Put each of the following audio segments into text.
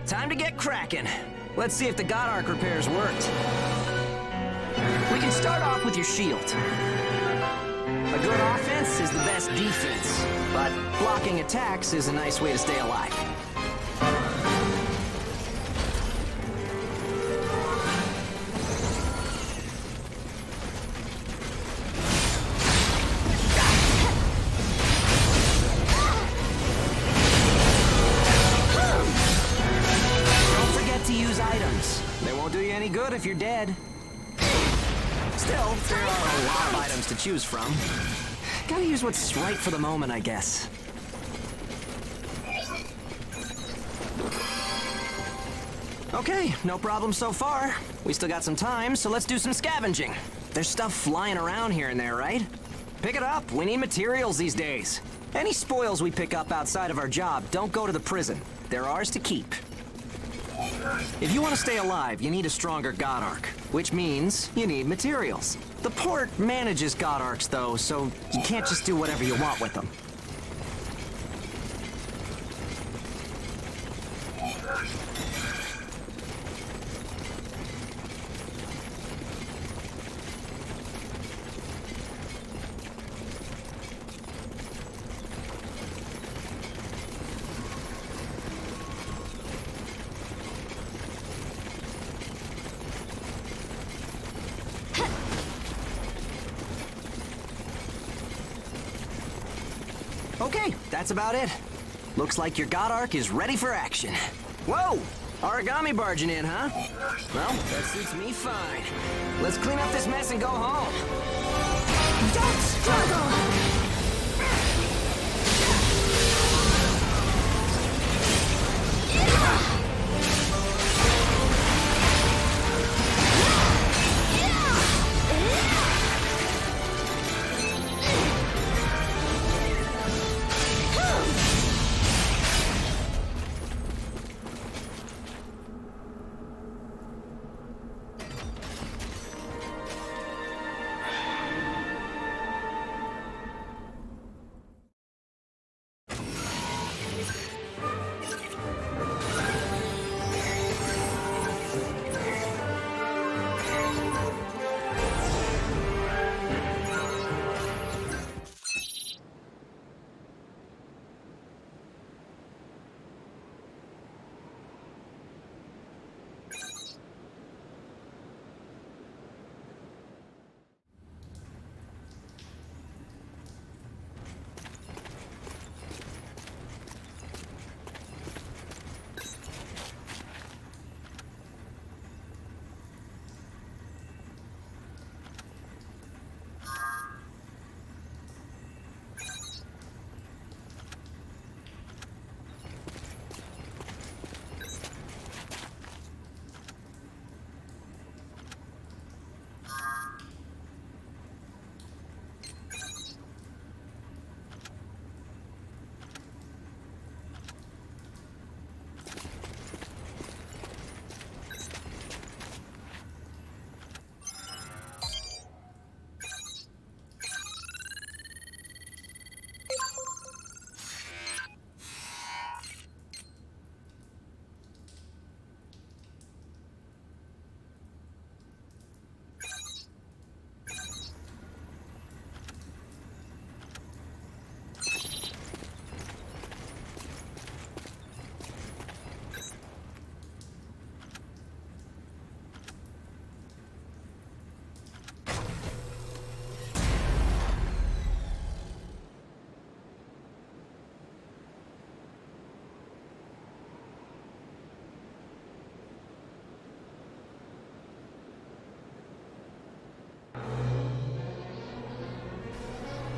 time to get cracking. Let's see if the God Arc repairs worked. We can start off with your shield. A good offense is the best defense, but blocking attacks is a nice way to stay alive. Don't forget to use items. They won't do you any good if you're dead. Still, there are a lot of items to choose from. Gotta use what's right for the moment, I guess. Okay, no problem so far. We still got some time, so let's do some scavenging. There's stuff flying around here and there, right? Pick it up. We need materials these days. Any spoils we pick up outside of our job don't go to the prison. They're ours to keep. If you want to stay alive, you need a stronger God Arc, which means you need materials. The port manages God Arcs, though, so you can't just do whatever you want with them. Okay, that's about it. Looks like your God Arc is ready for action. Whoa! Origami barging in, huh? Well, that suits me fine. Let's clean up this mess and go home. Don't struggle!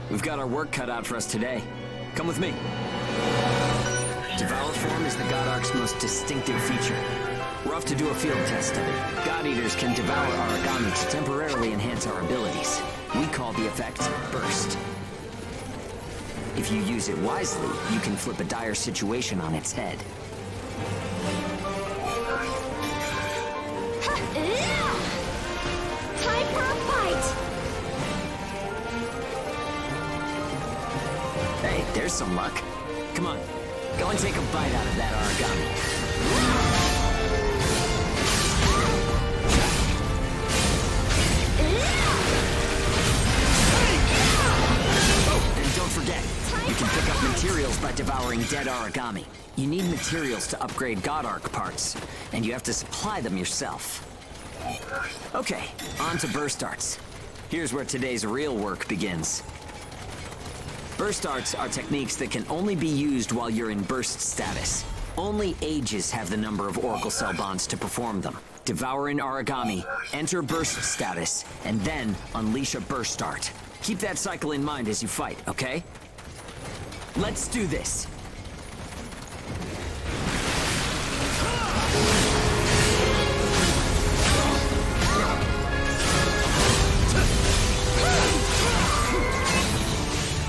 We've got our work cut out for us today. Come with me. Devour form is the God Arc's most distinctive feature. We're off to do a field test of it. God Eaters can devour origami to temporarily enhance our abilities. We call the effect Burst. If you use it wisely, you can flip a dire situation on its head. Time for a fight! Hey, there's some luck. Come on, go and take a bite out of that origami. dead origami. You need materials to upgrade God Arc parts, and you have to supply them yourself. Okay, on to burst arts. Here's where today's real work begins. Burst arts are techniques that can only be used while you're in burst status. Only Aegis have the number of Oracle Cell bonds to perform them. Devour an origami, enter burst status, and then unleash a burst art. Keep that cycle in mind as you fight, okay? Let's do this!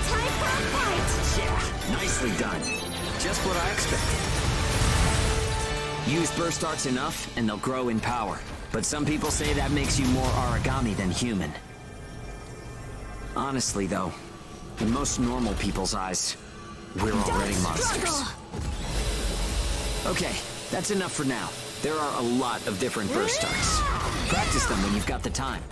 Time for a fight! Yeah, nicely done. Just what I expected. Use burst arts enough, and they'll grow in power. But some people say that makes you more origami than human. Honestly, though, in most normal people's eyes, we're already monsters. Okay, that's enough for now. There are a lot of different burst arts. Practice them when you've got the time.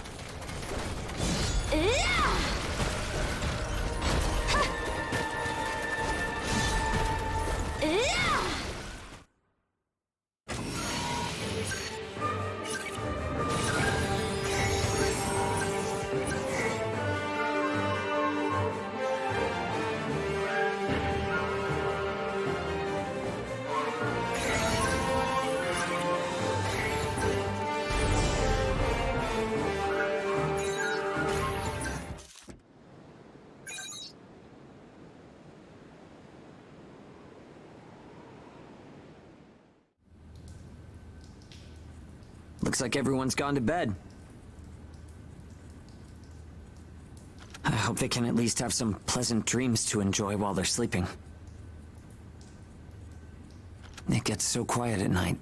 Looks like everyone's gone to bed. I hope they can at least have some pleasant dreams to enjoy while they're sleeping. It gets so quiet at night.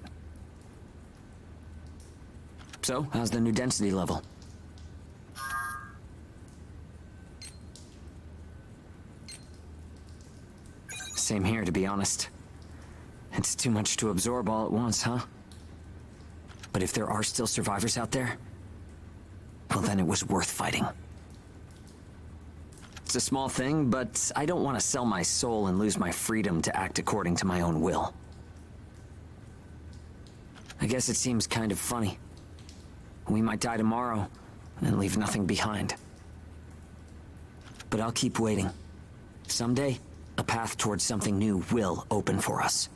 So, how's the new density level? Same here, to be honest. It's too much to absorb all at once, huh? But if there are still survivors out there, well, then it was worth fighting. It's a small thing, but I don't want to sell my soul and lose my freedom to act according to my own will. I guess it seems kind of funny. We might die tomorrow and leave nothing behind. But I'll keep waiting. Someday, a path towards something new will open for us.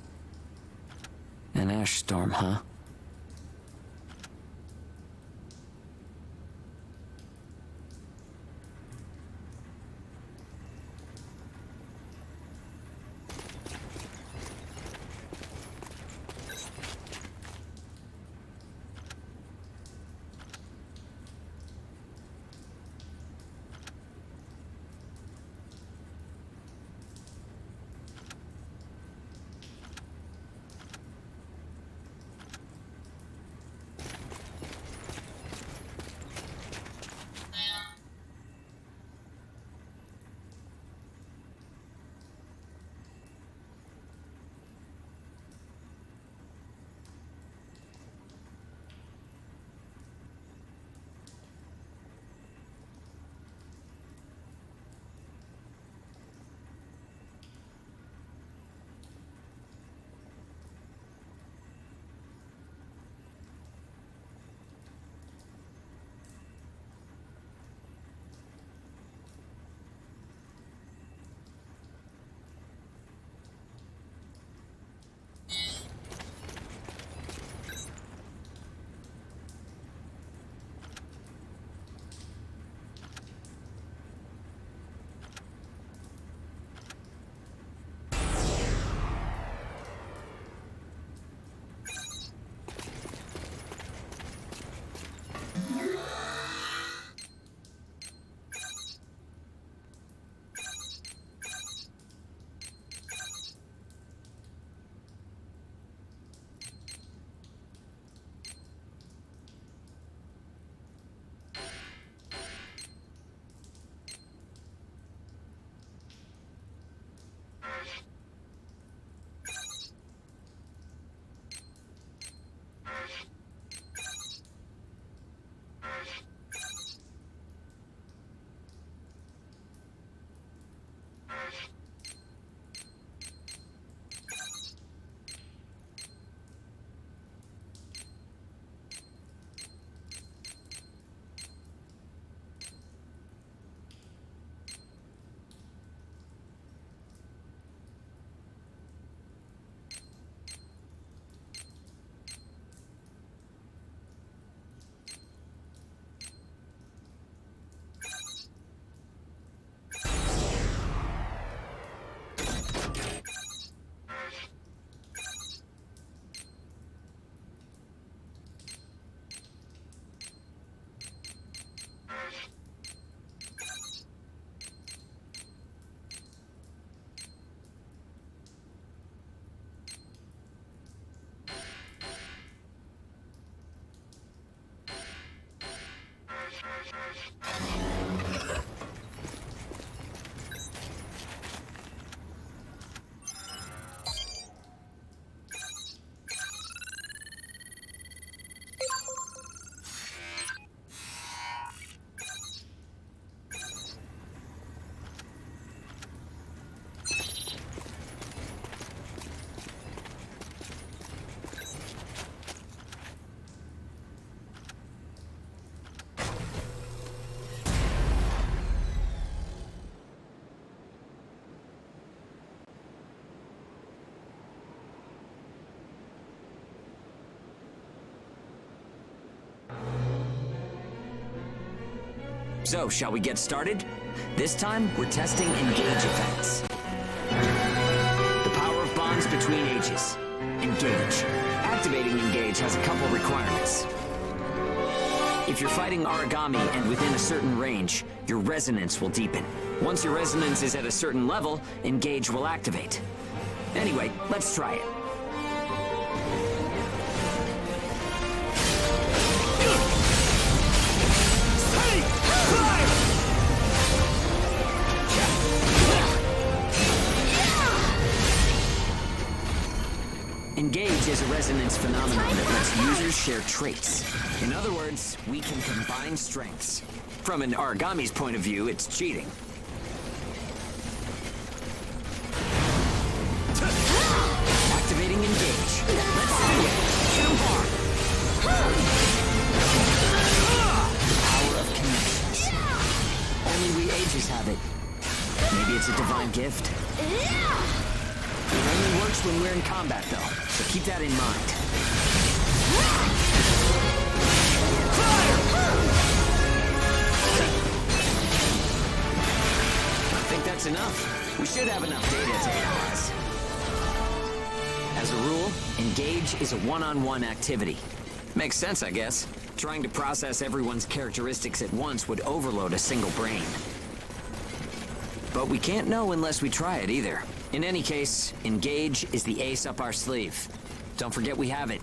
An ash storm, huh? So, shall we get started? This time, we're testing engage effects. The power of bonds between ages. Engage. Activating engage has a couple requirements. If you're fighting Aragami and within a certain range, your resonance will deepen. Once your resonance is at a certain level, engage will activate. Anyway, let's try it. Engage is a resonance phenomenon that lets users share traits. In other words, we can combine strengths. From an Aragami's point of view, it's cheating. Activating engage. Let's do it. Hit 'em hard. The power of connections. Only we ages have it. Maybe it's a divine gift. It only works when we're in combat, though, so keep that in mind. I think that's enough. We should have enough data to analyze. As a rule, engage is a one-on-one activity. Makes sense, I guess. Trying to process everyone's characteristics at once would overload a single brain. But we can't know unless we try it either. In any case, engage is the ace up our sleeve. Don't forget we have it.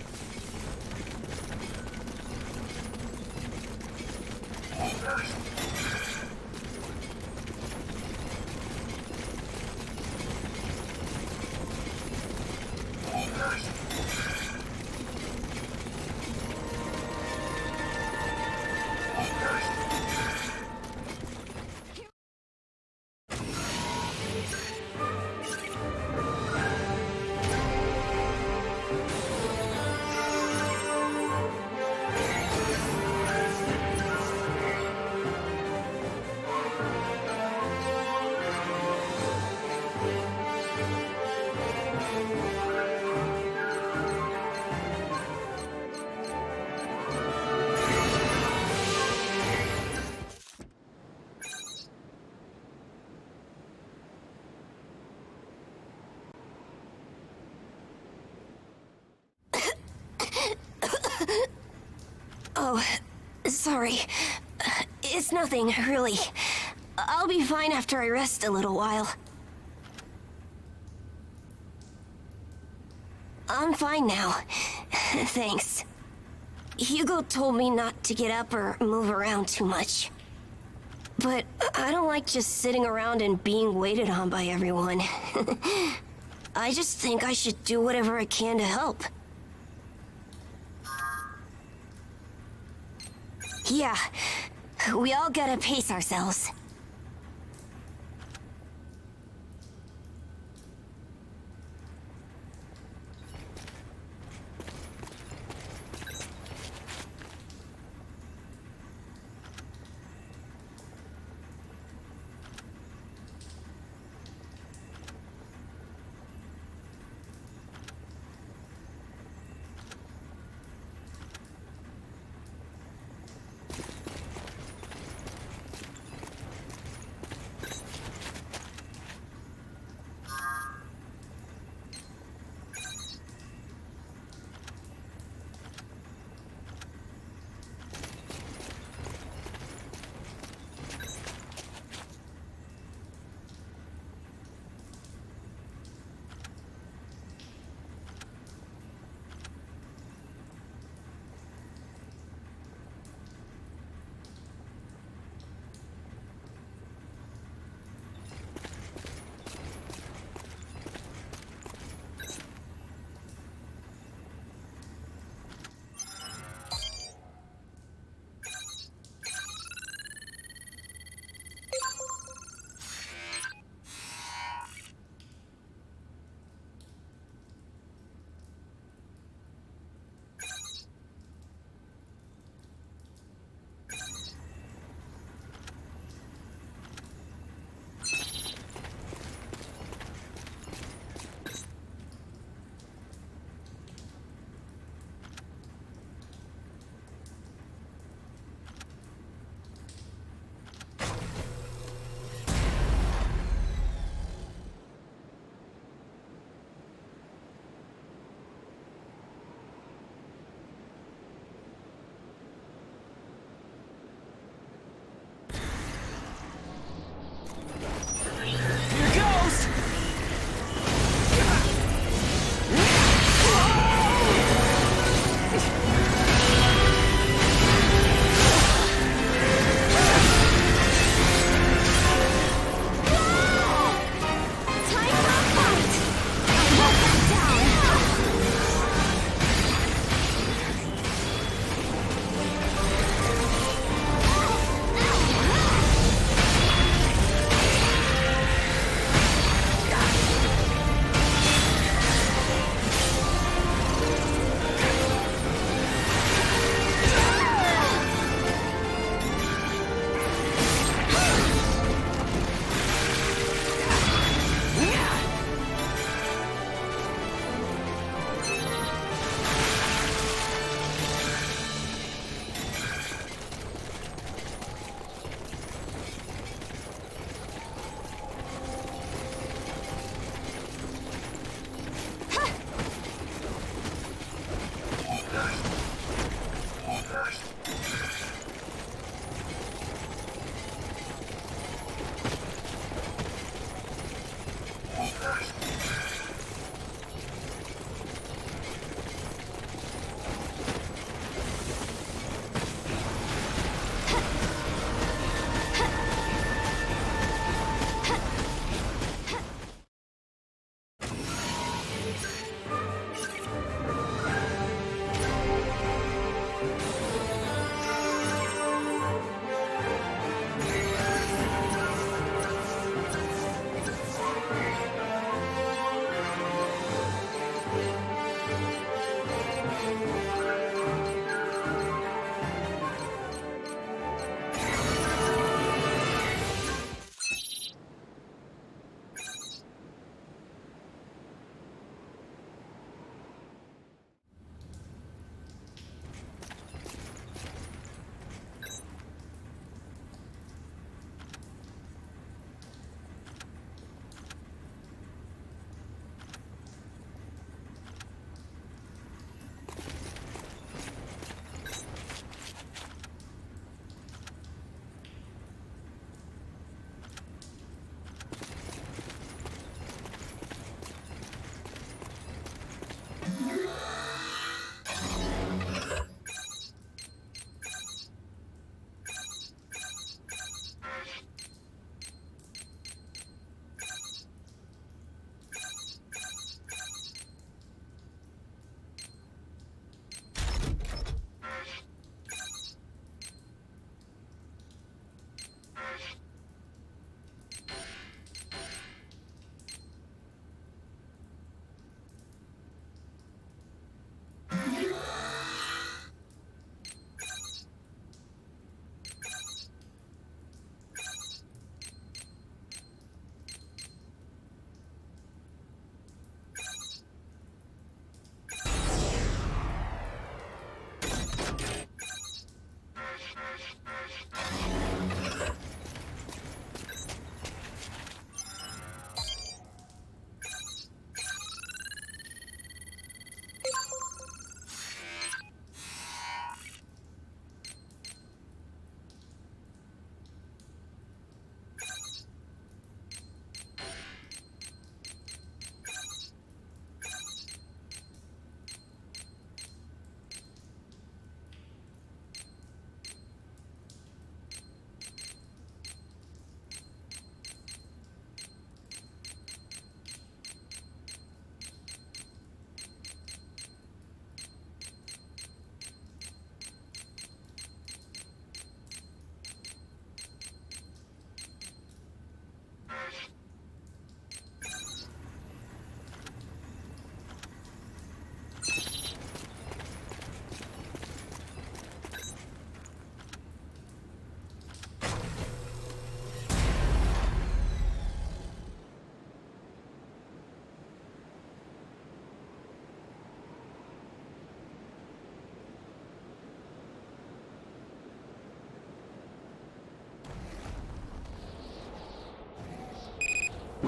Oh, sorry. It's nothing, really. I'll be fine after I rest a little while. I'm fine now. Thanks. Hugo told me not to get up or move around too much. But I don't like just sitting around and being waited on by everyone. I just think I should do whatever I can to help. Yeah, we all gotta pace ourselves.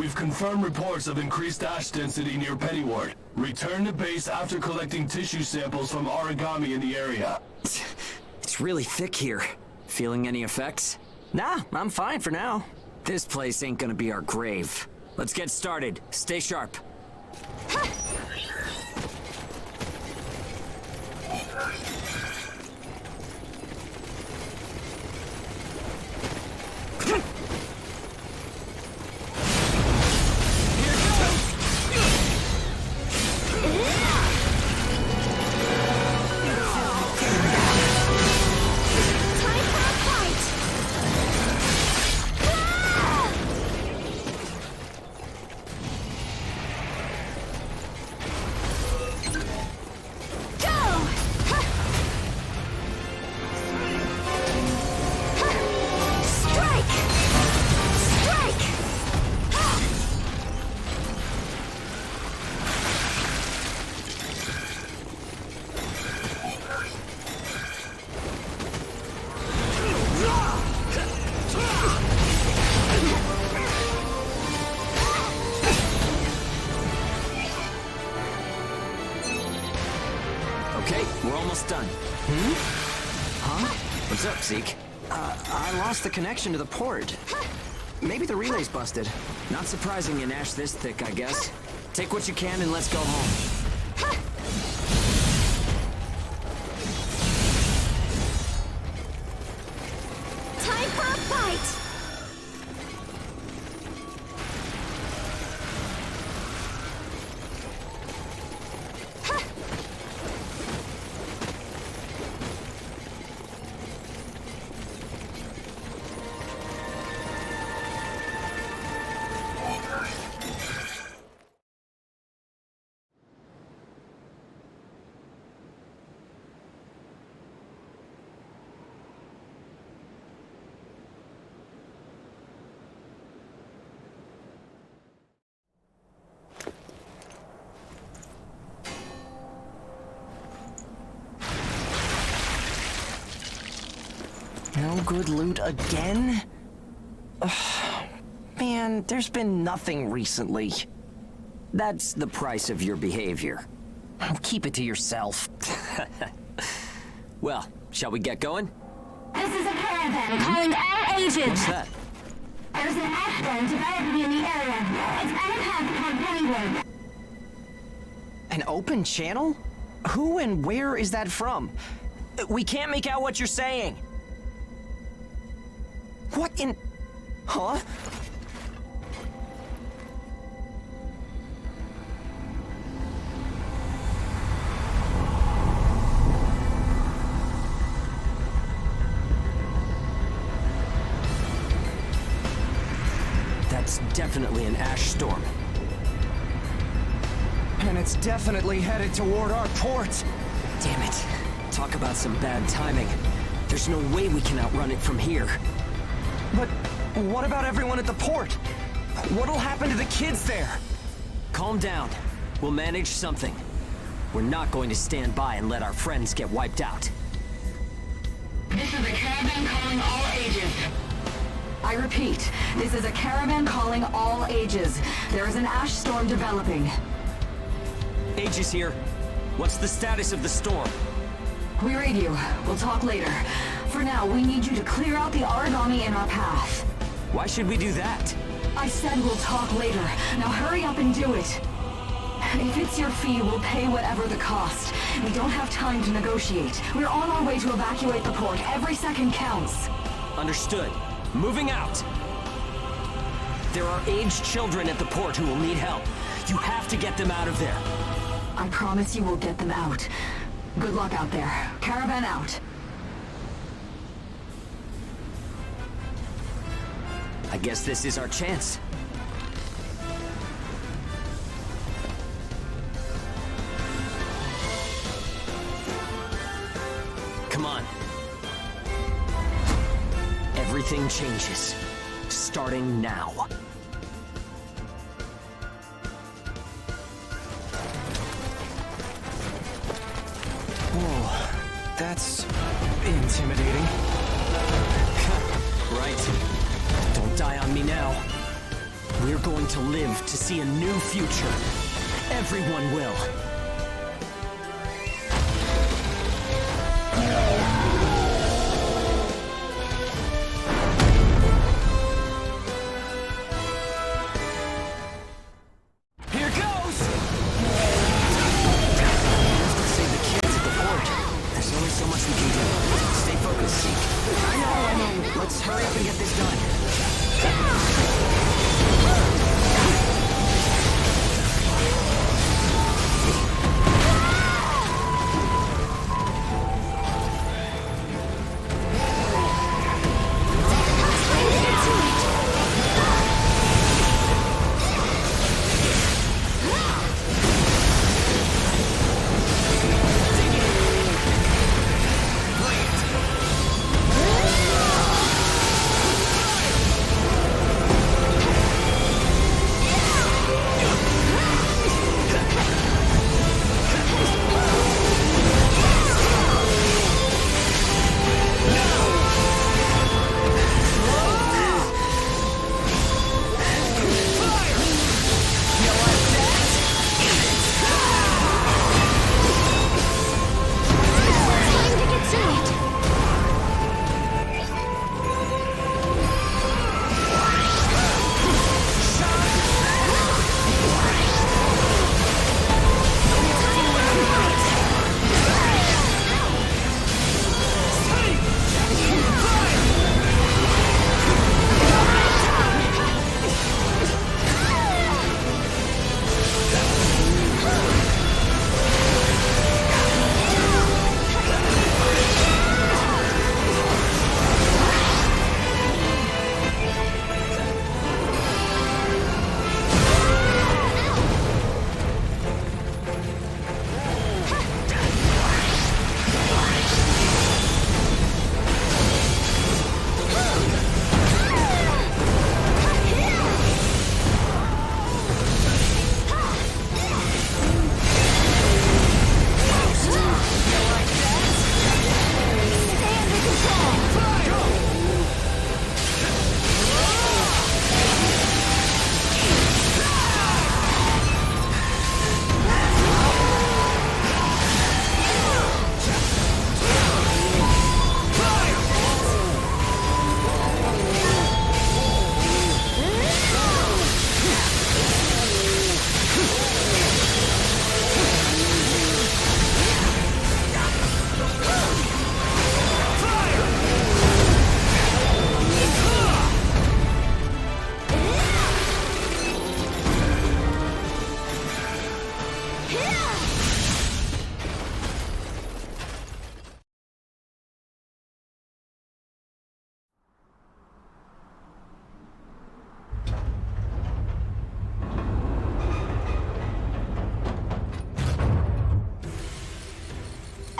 We've confirmed reports of increased ash density near Pennyward. Return to base after collecting tissue samples from origami in the area. It's really thick here. Feeling any effects? Nah, I'm fine for now. This place ain't gonna be our grave. Let's get started. Stay sharp. Okay, we're almost done. Huh? What's up, Zeke? I lost the connection to the port. Maybe the relay's busted. Not surprising in ash this thick, I guess. Take what you can and let's go home. Time for a fight! No good loot again? Ugh. Man, there's been nothing recently. That's the price of your behavior. Oh, keep it to yourself. Well, shall we get going? This is a caravan calling all What's agents. that? There's an ash storm developing in the area. It's unattacked upon Pennyward. An open channel? Who and where is that from? We can't make out what you're saying. What in... Huh? That's definitely an ash storm. And it's definitely headed toward our port. Damn it. Talk about some bad timing. There's no way we can outrun it from here. But what about everyone at the port? What'll happen to the kids there? Calm down. We'll manage something. We're not going to stand by and let our friends get wiped out. This is a caravan calling all ages. I repeat, this is a caravan calling all ages. There is an ash storm developing. Aegis here. What's the status of the storm? We read you. We'll talk later. For now, we need you to clear out the origami in our path. Why should we do that? I said we'll talk later. Now hurry up and do it. If it's your fee, we'll pay whatever the cost. We don't have time to negotiate. We're on our way to evacuate the port. Every second counts. Understood. Moving out! There are aged children at the port who will need help. You have to get them out of there. I promise you we'll get them out. Good luck out there. Caravan out. I guess this is our chance. Come on. Everything changes. Starting now. Whoa, that's intimidating. Right. Don't die on me now. We're going to live to see a new future. Everyone will. Here goes! Save the kids at the port. There's only so much we can do. Stay focused, Zeke. I know. Let's hurry up and get this done.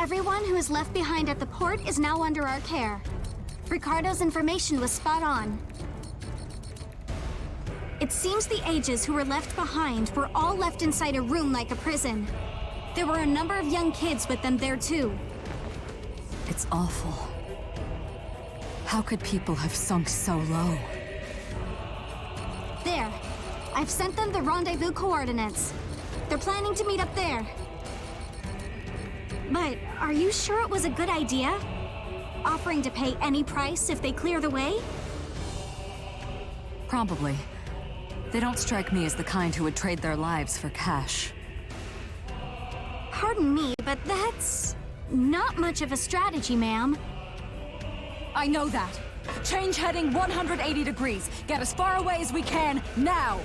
Everyone who is left behind at the port is now under our care. Ricardo's information was spot on. It seems the Ages who were left behind were all left inside a room like a prison. There were a number of young kids with them there too. It's awful. How could people have sunk so low? There. I've sent them the rendezvous coordinates. They're planning to meet up there. But are you sure it was a good idea? Offering to pay any price if they clear the way? Probably. They don't strike me as the kind who would trade their lives for cash. Pardon me, but that's not much of a strategy, ma'am. I know that. Change heading 180 degrees. Get as far away as we can, now!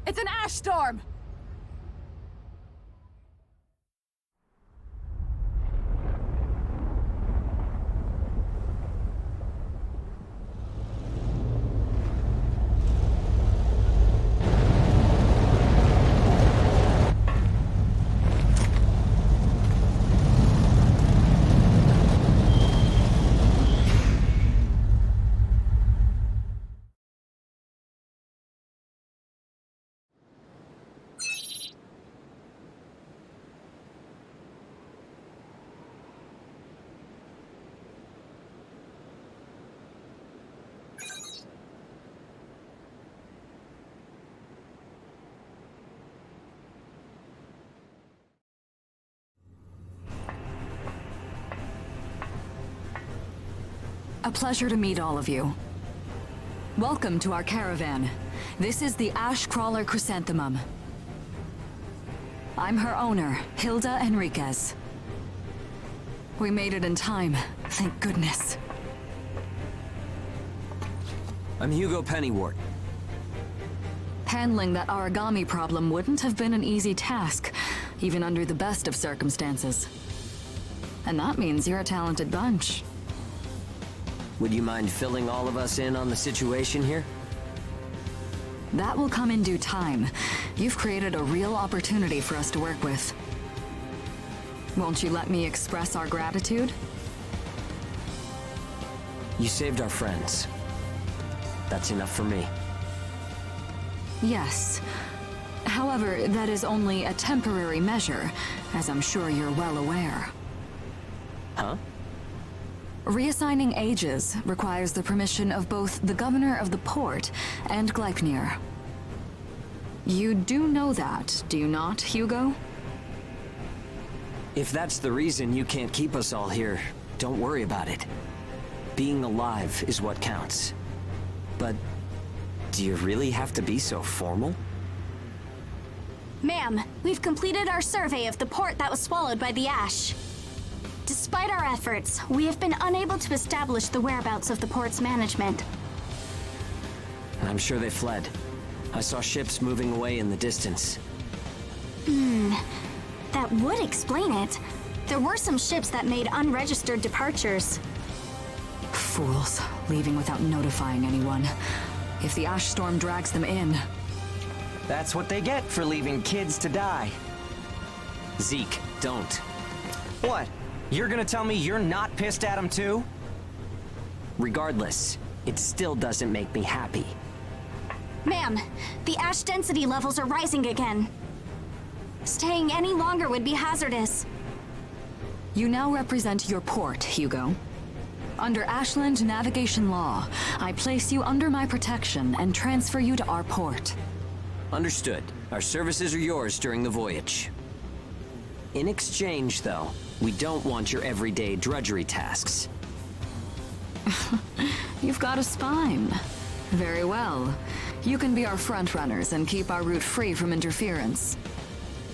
It's an ash storm! A pleasure to meet all of you. Welcome to our caravan. This is the Ash Crawler Chrysanthemum. I'm her owner, Hilda Enriquez. We made it in time, thank goodness. I'm Hugo Pennywort. Handling that origami problem wouldn't have been an easy task, even under the best of circumstances. And that means you're a talented bunch. Would you mind filling all of us in on the situation here? That will come in due time. You've created a real opportunity for us to work with. Won't you let me express our gratitude? You saved our friends. That's enough for me. Yes. However, that is only a temporary measure, as I'm sure you're well aware. Huh? Reassigning ages requires the permission of both the governor of the port and Gleipnir. You do know that, do you not, Hugo? If that's the reason you can't keep us all here, don't worry about it. Being alive is what counts. But do you really have to be so formal? Ma'am, we've completed our survey of the port that was swallowed by the ash. Despite our efforts, we have been unable to establish the whereabouts of the port's management. I'm sure they fled. I saw ships moving away in the distance. That would explain it. There were some ships that made unregistered departures. Fools, leaving without notifying anyone. If the ash storm drags them in... That's what they get for leaving kids to die. Zeke, don't. What? You're gonna tell me you're not pissed at him too? Regardless, it still doesn't make me happy. Ma'am, the ash density levels are rising again. Staying any longer would be hazardous. You now represent your port, Hugo. Under Ashland navigation law, I place you under my protection and transfer you to our port. Understood. Our services are yours during the voyage. In exchange, though, we don't want your everyday drudgery tasks. You've got a spine. Very well. You can be our front runners and keep our route free from interference.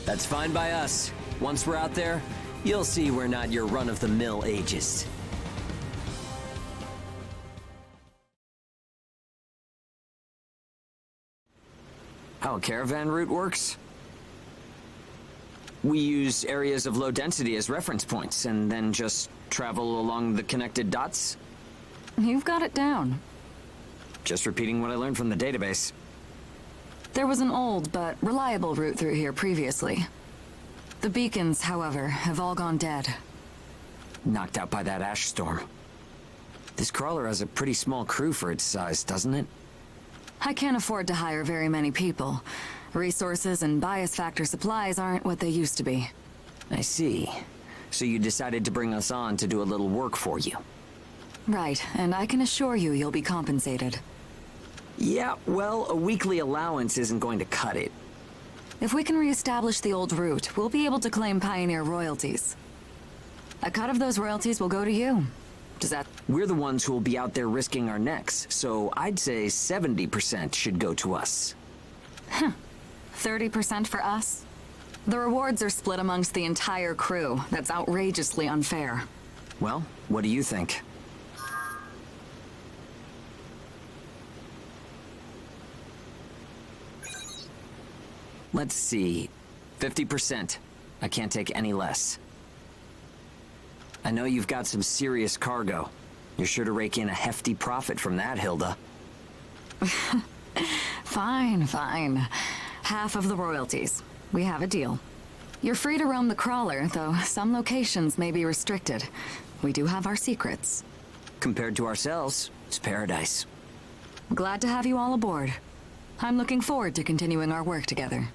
That's fine by us. Once we're out there, you'll see we're not your run-of-the-mill ages. How a caravan route works? We use areas of low density as reference points, and then just travel along the connected dots? You've got it down. Just repeating what I learned from the database. There was an old but reliable route through here previously. The beacons, however, have all gone dead. Knocked out by that ash storm. This crawler has a pretty small crew for its size, doesn't it? I can't afford to hire very many people. Resources and bias factor supplies aren't what they used to be. I see. So you decided to bring us on to do a little work for you. Right, and I can assure you you'll be compensated. Yeah, well, a weekly allowance isn't going to cut it. If we can reestablish the old route, we'll be able to claim Pioneer royalties. A cut of those royalties will go to you. Does that... We're the ones who will be out there risking our necks, so I'd say 70% should go to us. 30% for us? The rewards are split amongst the entire crew. That's outrageously unfair. Well, what do you think? Let's see. 50%. I can't take any less. I know you've got some serious cargo. You're sure to rake in a hefty profit from that, Hilda. Fine, fine. Half of the royalties. We have a deal. You're free to roam the crawler, though some locations may be restricted. We do have our secrets. Compared to ourselves, it's paradise. Glad to have you all aboard. I'm looking forward to continuing our work together.